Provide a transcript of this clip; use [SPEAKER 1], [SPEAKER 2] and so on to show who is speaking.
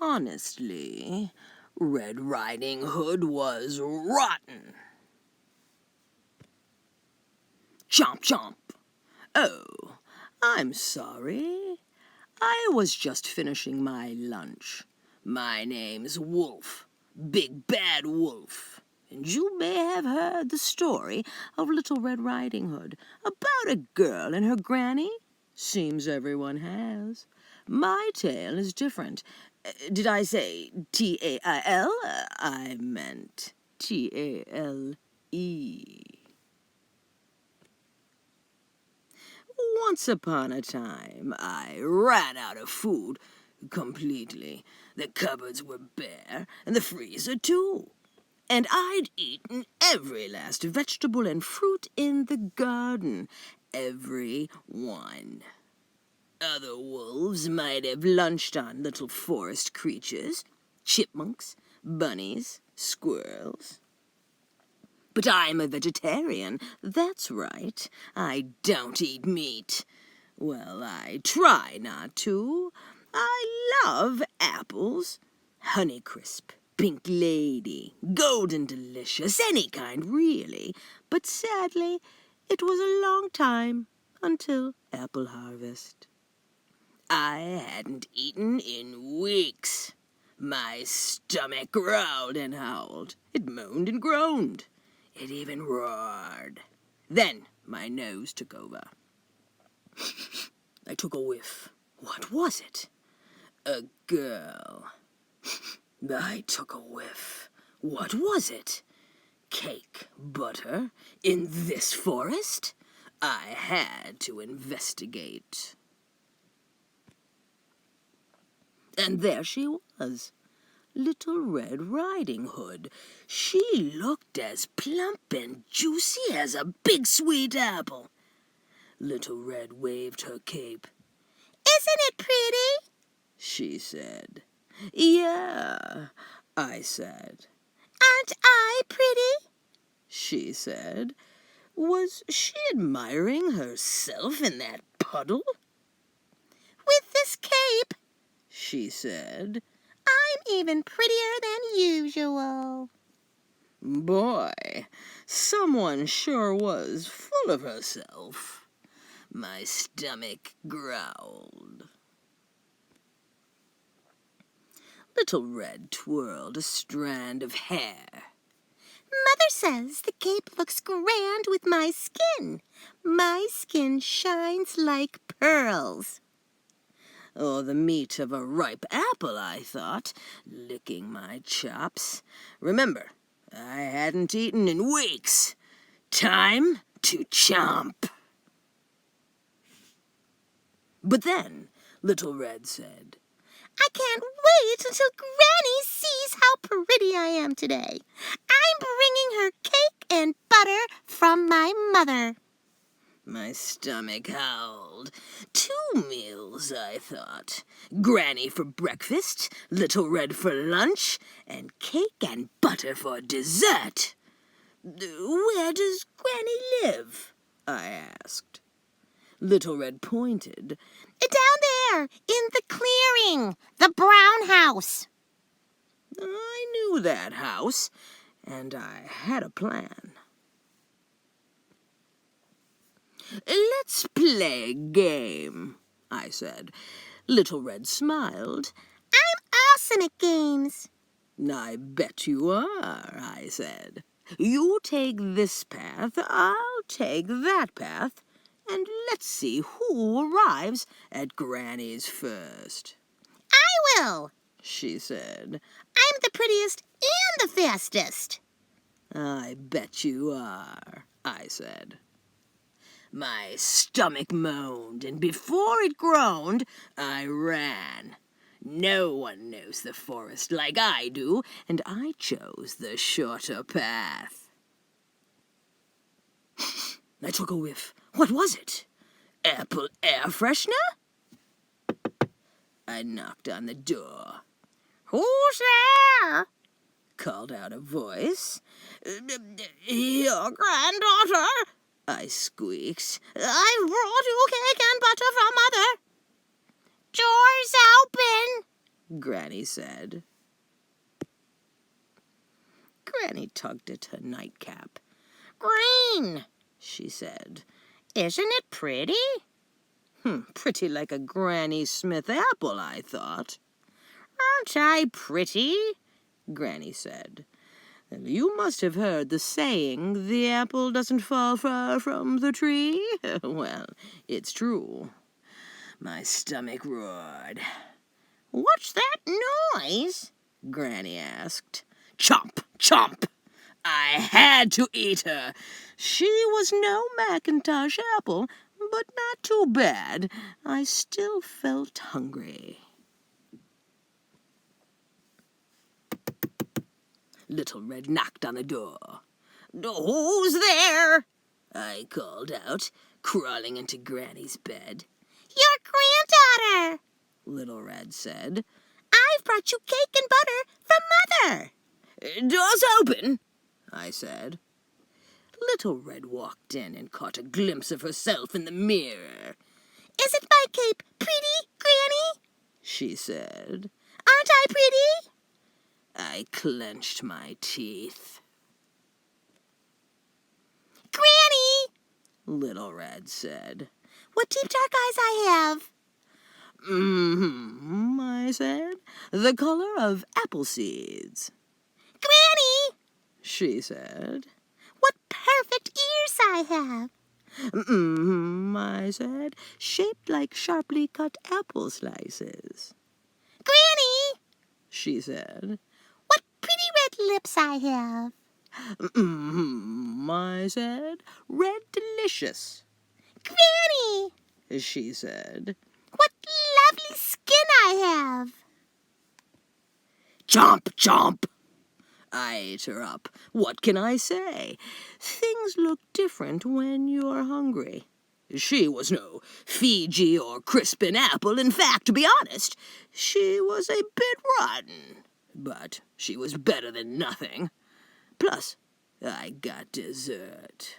[SPEAKER 1] Honestly, Red Riding Hood was rotten. Chomp chomp. Oh, I'm sorry. I was just finishing my lunch. My name's Wolf, Big Bad Wolf. And you may have heard the story of Little Red Riding Hood about a girl and her granny. Seems everyone has. My tale is different. Did I say T-A-I-L? I meant T-A-L-E. Once upon a time, I ran out of food completely. The cupboards were bare, and the freezer too. And I'd eaten every last vegetable and fruit in the garden. Every one. Other wolves might have lunched on little forest creatures, chipmunks, bunnies, squirrels. But I'm a vegetarian, that's right. I don't eat meat. Well, I try not to. I love apples. Honeycrisp, Pink Lady, Golden Delicious, any kind, really. But sadly, it was a long time until apple harvest. I hadn't eaten in weeks. My stomach growled and howled. It moaned and groaned. It even roared. Then my nose took over. I took a whiff. What was it? A girl. I took a whiff. What was it? Cake, butter, in this forest? I had to investigate. And there she was, Little Red Riding Hood. She looked as plump and juicy as a big sweet apple. Little Red waved her cape. "Isn't it pretty?" she said. "Yeah," I said. "Aren't I pretty?" she said. Was she admiring herself in that puddle? "With this cape," she said, "I'm even prettier than usual." Boy, someone sure was full of herself. My stomach growled. Little Red twirled a strand of hair. "Mother says the cape looks grand with my skin. My skin shines like pearls." Or the meat of a ripe apple, I thought, licking my chops. Remember, I hadn't eaten in weeks. Time to chomp. But then Little Red said, "I can't wait until Granny sees how pretty I am today. I'm bringing her cake and butter from my mother." My stomach howled. 2 meals, I thought. Granny for breakfast, Little Red for lunch, and cake and butter for dessert. Where does Granny live? I asked. Little Red pointed. "Down there, in the clearing, the brown house." I knew that house, and I had a plan. "Let's play a game," I said. Little Red smiled. "I'm awesome at games." "I bet you are," I said. "You take this path, I'll take that path, and let's see who arrives at Granny's first." "I will," she said. "I'm the prettiest and the fastest." "I bet you are," I said. My stomach moaned, and before it groaned, I ran. No one knows the forest like I do, and I chose the shorter path. I took a whiff. What was it? Apple air freshener? I knocked on the door. "Who's there?" called out a voice. "Your granddaughter," I squeaked. "I've brought you cake and butter from Mother." "Door's open," Granny said. Granny tugged at her nightcap. Green, she said. Isn't it pretty? Pretty like a Granny Smith apple, I thought. Aren't I pretty? Granny said. You must have heard the saying, the apple doesn't fall far from the tree. Well, it's true. My stomach roared. What's that noise? Granny asked. Chomp, chomp! I had to eat her. She was no Macintosh apple, but not too bad. I still felt hungry. Little Red knocked on the door. Who's there? I called out, crawling into Granny's bed. Your granddaughter, Little Red said. I've brought you cake and butter from Mother. Door's open, I said. Little Red walked in and caught a glimpse of herself in the mirror. Isn't my cape pretty, Granny? She said. Aren't I pretty? I clenched my teeth. Granny, Little Red said. What deep dark eyes I have. I said. The color of apple seeds. Granny, she said. What perfect ears I have. I said. Shaped like sharply cut apple slices. Granny, she said. What pretty red lips I have. I said. Red delicious. Granny, she said. What lovely skin I have. Chomp, chomp! I ate her up. What can I say? Things look different when you're hungry. She was no Fiji or Crispin apple. In fact, to be honest, she was a bit rotten. But she was better than nothing. Plus, I got dessert.